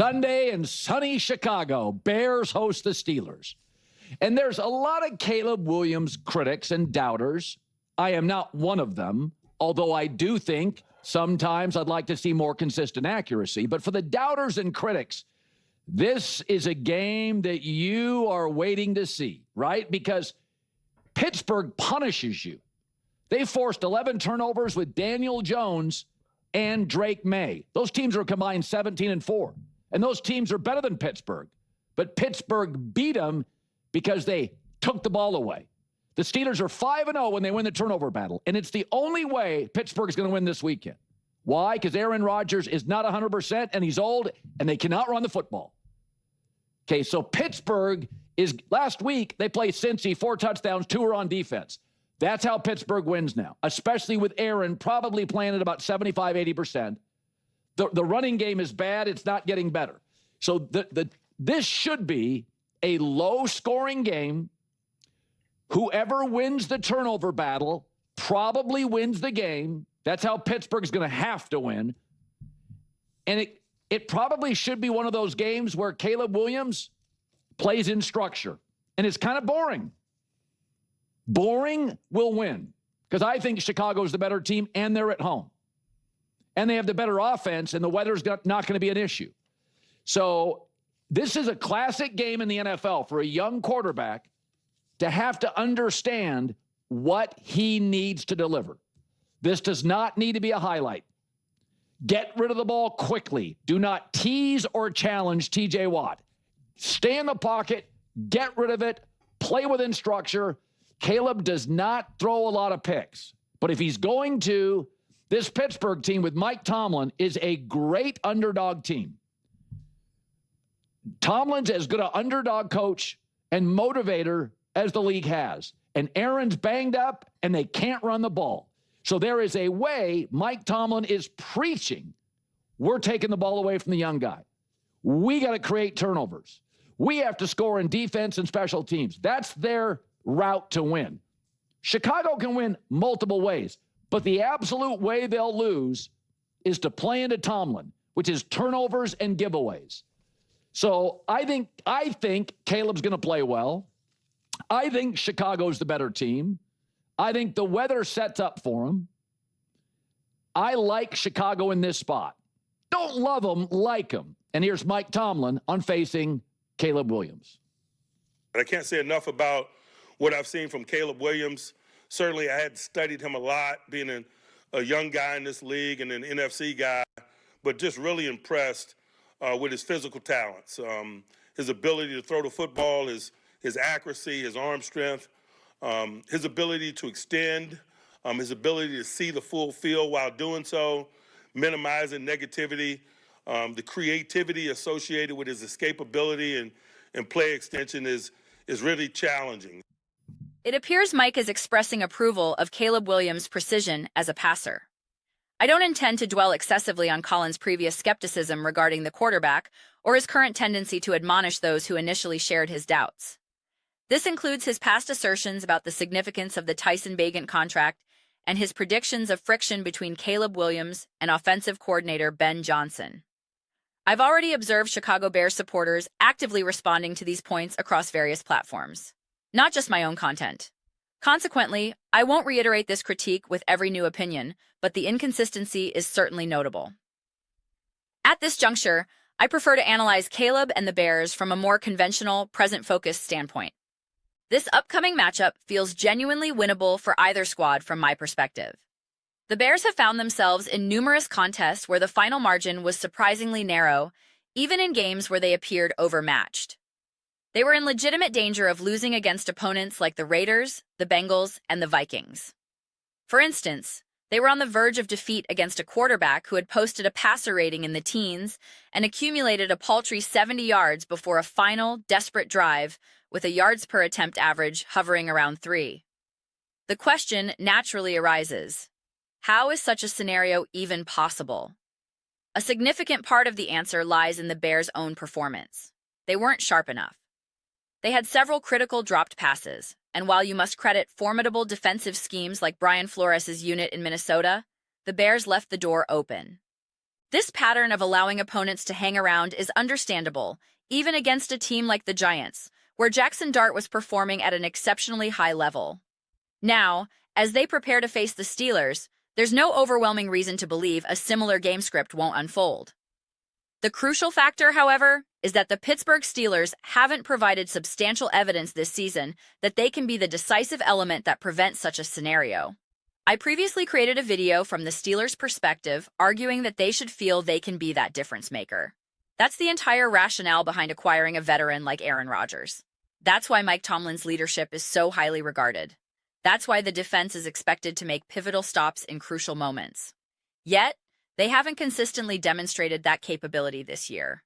Sunday in sunny Chicago, Bears host the Steelers. And there's a lot of Caleb Williams critics and doubters. I am not one of them, although I do think sometimes I'd like to see more consistent accuracy. But for the doubters and critics, this is a game that you are waiting to see, right? Because Pittsburgh punishes you. They forced 11 turnovers with Daniel Jones and Drake May. Those teams are combined 17-4. And those teams are better than Pittsburgh. But Pittsburgh beat them because they took the ball away. The Steelers are 5-0 when they win the turnover battle. And it's the only way Pittsburgh is going to win this weekend. Why? Because Aaron Rodgers is not 100% and he's old and they cannot run the football. Okay, so Pittsburgh is, last week, they played Cincy, 4 touchdowns, 2 are on defense. That's how Pittsburgh wins now, especially with Aaron probably playing at about 75, 80%. The running game is bad. It's not getting better. So this should be a low-scoring game. Whoever wins the turnover battle probably wins the game. That's how Pittsburgh's going to have to win. And it probably should be one of those games where Caleb Williams plays in structure. And it's kind of boring. Boring will win because I think Chicago's the better team and they're at home. And they have the better offense, and the weather's not going to be an issue. So this is a classic game in the NFL for a young quarterback to have to understand what he needs to deliver. This does not need to be a highlight. Get rid of the ball quickly. Do not tease or challenge T.J. Watt. Stay in the pocket, get rid of it, play within structure. Caleb does not throw a lot of picks. But if he's going to, this Pittsburgh team with Mike Tomlin is a great underdog team. Tomlin's as good an underdog coach and motivator as the league has. And Aaron's banged up, and they can't run the ball. So there is a way Mike Tomlin is preaching. We're taking the ball away from the young guy. We got to create turnovers. We have to score in defense and special teams. That's their route to win. Chicago can win multiple ways. But the absolute way they'll lose is to play into Tomlin, which is turnovers and giveaways. So I think Caleb's going to play well. I think Chicago's the better team. I think the weather sets up for him. I like Chicago in this spot. Don't love them, like them. And here's Mike Tomlin on facing Caleb Williams. I can't say enough about what I've seen from Caleb Williams. Certainly, I had studied him a lot, being a young guy in this league and an NFC guy, but just really impressed with his physical talents, his ability to throw the football, his accuracy, his arm strength, his ability to extend, his ability to see the full field while doing so, minimizing negativity, the creativity associated with his escapability and play extension is really challenging. It appears Mike is expressing approval of Caleb Williams' precision as a passer. I don't intend to dwell excessively on Colin's previous skepticism regarding the quarterback or his current tendency to admonish those who initially shared his doubts. This includes his past assertions about the significance of the Tyson Bagent contract and his predictions of friction between Caleb Williams and offensive coordinator Ben Johnson. I've already observed Chicago Bears supporters actively responding to these points across various platforms. Not just my own content. Consequently, I won't reiterate this critique with every new opinion, but the inconsistency is certainly notable. At this juncture, I prefer to analyze Caleb and the Bears from a more conventional, present-focused standpoint. This upcoming matchup feels genuinely winnable for either squad from my perspective. The Bears have found themselves in numerous contests where the final margin was surprisingly narrow, even in games where they appeared overmatched. They were in legitimate danger of losing against opponents like the Raiders, the Bengals, and the Vikings. For instance, they were on the verge of defeat against a quarterback who had posted a passer rating in the teens and accumulated a paltry 70 yards before a final, desperate drive with a yards per attempt average hovering around 3. The question naturally arises, how is such a scenario even possible? A significant part of the answer lies in the Bears' own performance. They weren't sharp enough. They had several critical dropped passes, and while you must credit formidable defensive schemes like Brian Flores' unit in Minnesota, the Bears left the door open. This pattern of allowing opponents to hang around is understandable, even against a team like the Giants, where Jackson Dart was performing at an exceptionally high level. Now, as they prepare to face the Steelers, there's no overwhelming reason to believe a similar game script won't unfold. The crucial factor, however, is that the Pittsburgh Steelers haven't provided substantial evidence this season that they can be the decisive element that prevents such a scenario. I previously created a video from the Steelers' perspective, arguing that they should feel they can be that difference maker. That's the entire rationale behind acquiring a veteran like Aaron Rodgers. That's why Mike Tomlin's leadership is so highly regarded. That's why the defense is expected to make pivotal stops in crucial moments. Yet, they haven't consistently demonstrated that capability this year.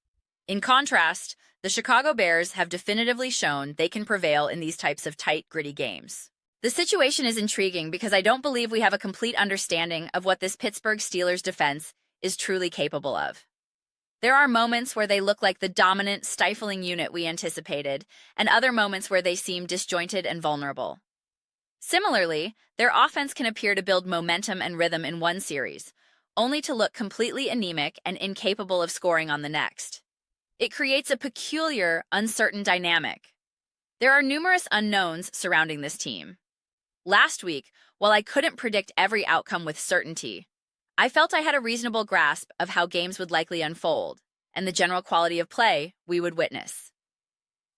In contrast, the Chicago Bears have definitively shown they can prevail in these types of tight, gritty games. The situation is intriguing because I don't believe we have a complete understanding of what this Pittsburgh Steelers defense is truly capable of. There are moments where they look like the dominant, stifling unit we anticipated, and other moments where they seem disjointed and vulnerable. Similarly, their offense can appear to build momentum and rhythm in one series, only to look completely anemic and incapable of scoring on the next. It creates a peculiar, uncertain dynamic. There are numerous unknowns surrounding this team. Last week, while I couldn't predict every outcome with certainty, I felt I had a reasonable grasp of how games would likely unfold and the general quality of play we would witness.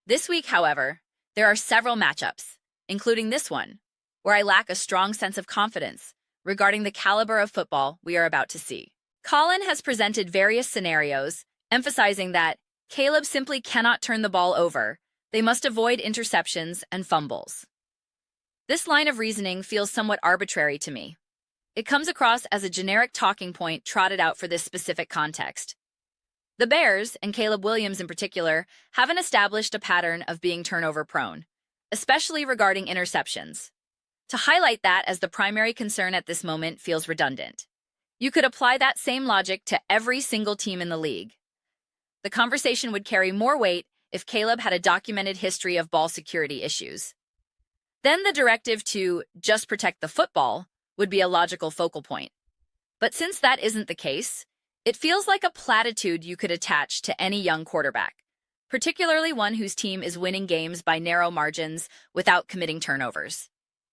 This week, however, there are several matchups, including this one, where I lack a strong sense of confidence regarding the caliber of football we are about to see. Colin has presented various scenarios, emphasizing that Caleb simply cannot turn the ball over. They must avoid interceptions and fumbles. This line of reasoning feels somewhat arbitrary to me. It comes across as a generic talking point trotted out for this specific context. The Bears, and Caleb Williams in particular, haven't established a pattern of being turnover-prone, especially regarding interceptions. To highlight that as the primary concern at this moment feels redundant. You could apply that same logic to every single team in the league. The conversation would carry more weight if Caleb had a documented history of ball security issues. Then the directive to just protect the football would be a logical focal point. But since that isn't the case, it feels like a platitude you could attach to any young quarterback, particularly one whose team is winning games by narrow margins without committing turnovers.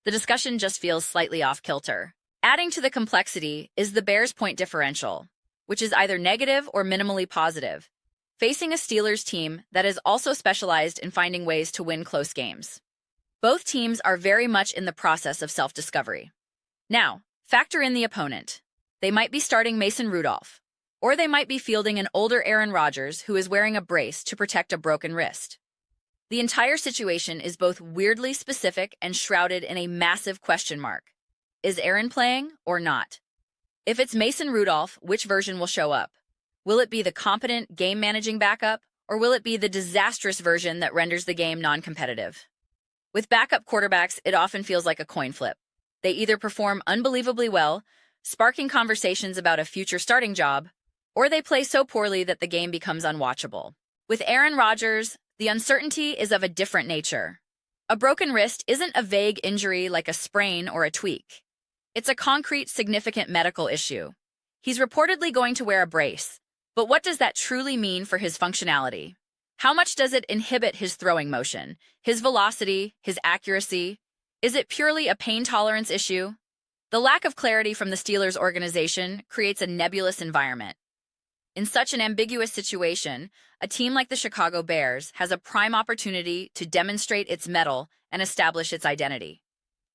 The discussion just feels slightly off-kilter. Adding to the complexity is the Bears' point differential, which is either negative or minimally positive, facing a Steelers team that is also specialized in finding ways to win close games. Both teams are very much in the process of self-discovery. Now, factor in the opponent. They might be starting Mason Rudolph, or they might be fielding an older Aaron Rodgers who is wearing a brace to protect a broken wrist. The entire situation is both weirdly specific and shrouded in a massive question mark. Is Aaron playing or not? If it's Mason Rudolph, which version will show up? Will it be the competent, game-managing backup, or will it be the disastrous version that renders the game non-competitive? With backup quarterbacks, it often feels like a coin flip. They either perform unbelievably well, sparking conversations about a future starting job, or they play so poorly that the game becomes unwatchable. With Aaron Rodgers, the uncertainty is of a different nature. A broken wrist isn't a vague injury like a sprain or a tweak. It's a concrete, significant medical issue. He's reportedly going to wear a brace, but what does that truly mean for his functionality? How much does it inhibit his throwing motion, his velocity, his accuracy? Is it purely a pain tolerance issue? The lack of clarity from the Steelers organization creates a nebulous environment. In such an ambiguous situation, a team like the Chicago Bears has a prime opportunity to demonstrate its mettle and establish its identity.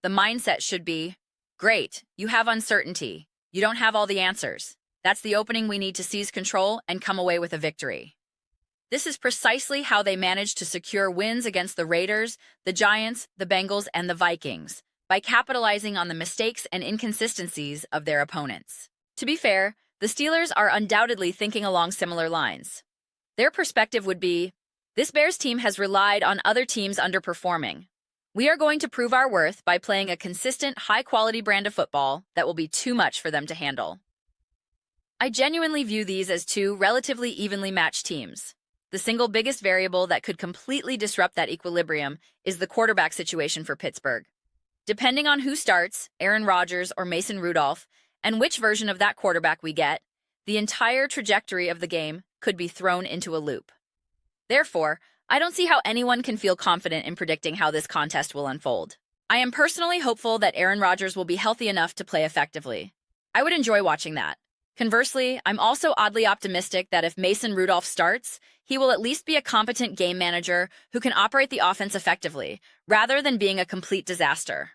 The mindset should be, great, you have uncertainty. You don't have all the answers. That's the opening we need to seize control and come away with a victory. This is precisely how they managed to secure wins against the Raiders, the Giants, the Bengals, and the Vikings, by capitalizing on the mistakes and inconsistencies of their opponents. To be fair, the Steelers are undoubtedly thinking along similar lines. Their perspective would be, this Bears team has relied on other teams underperforming. We are going to prove our worth by playing a consistent, high-quality brand of football that will be too much for them to handle. I genuinely view these as two relatively evenly matched teams. The single biggest variable that could completely disrupt that equilibrium is the quarterback situation for Pittsburgh. Depending on who starts, Aaron Rodgers or Mason Rudolph, and which version of that quarterback we get, the entire trajectory of the game could be thrown into a loop. Therefore, I don't see how anyone can feel confident in predicting how this contest will unfold. I am personally hopeful that Aaron Rodgers will be healthy enough to play effectively. I would enjoy watching that. Conversely, I'm also oddly optimistic that if Mason Rudolph starts, he will at least be a competent game manager who can operate the offense effectively, rather than being a complete disaster.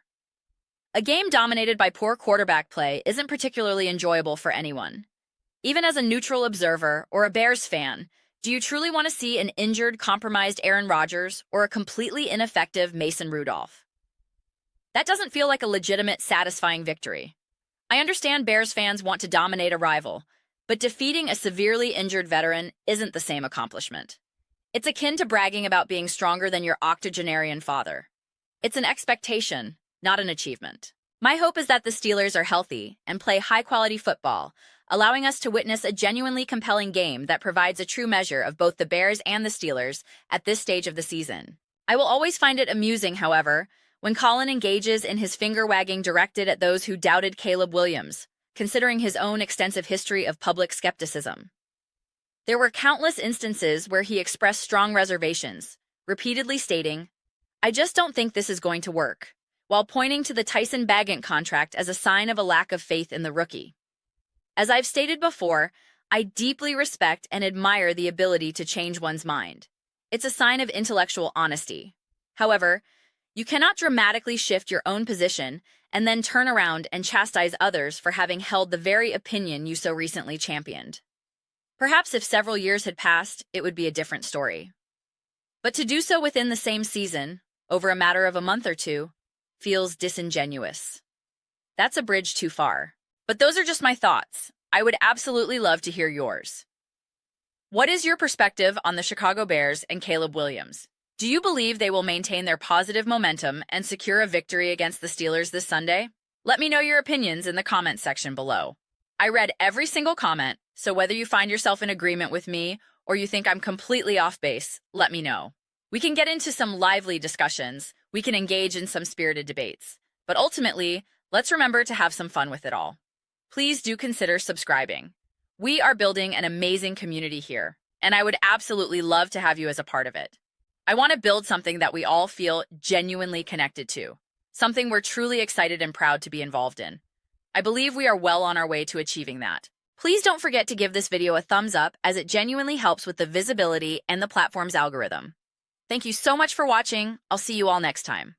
A game dominated by poor quarterback play isn't particularly enjoyable for anyone. Even as a neutral observer or a Bears fan, do you truly want to see an injured, compromised Aaron Rodgers or a completely ineffective Mason Rudolph? That doesn't feel like a legitimate, satisfying victory. I understand Bears fans want to dominate a rival, but defeating a severely injured veteran isn't the same accomplishment. It's akin to bragging about being stronger than your octogenarian father. It's an expectation, not an achievement. My hope is that the Steelers are healthy and play high-quality football, allowing us to witness a genuinely compelling game that provides a true measure of both the Bears and the Steelers at this stage of the season. I will always find it amusing, however, when Colin engages in his finger-wagging directed at those who doubted Caleb Williams, considering his own extensive history of public skepticism. There were countless instances where he expressed strong reservations, repeatedly stating, "I just don't think this is going to work," while pointing to the Tyson Bagent contract as a sign of a lack of faith in the rookie. As I've stated before, I deeply respect and admire the ability to change one's mind. It's a sign of intellectual honesty. However, you cannot dramatically shift your own position and then turn around and chastise others for having held the very opinion you so recently championed. Perhaps if several years had passed, it would be a different story. But to do so within the same season, over a matter of a month or two, feels disingenuous. That's a bridge too far. But those are just my thoughts. I would absolutely love to hear yours. What is your perspective on the Chicago Bears and Caleb Williams? Do you believe they will maintain their positive momentum and secure a victory against the Steelers this Sunday? Let me know your opinions in the comments section below. I read every single comment, so whether you find yourself in agreement with me or you think I'm completely off base, let me know. We can get into some lively discussions, we can engage in some spirited debates, but ultimately, let's remember to have some fun with it all. Please do consider subscribing. We are building an amazing community here, and I would absolutely love to have you as a part of it. I want to build something that we all feel genuinely connected to, something we're truly excited and proud to be involved in. I believe we are well on our way to achieving that. Please don't forget to give this video a thumbs up as it genuinely helps with the visibility and the platform's algorithm. Thank you so much for watching. I'll see you all next time.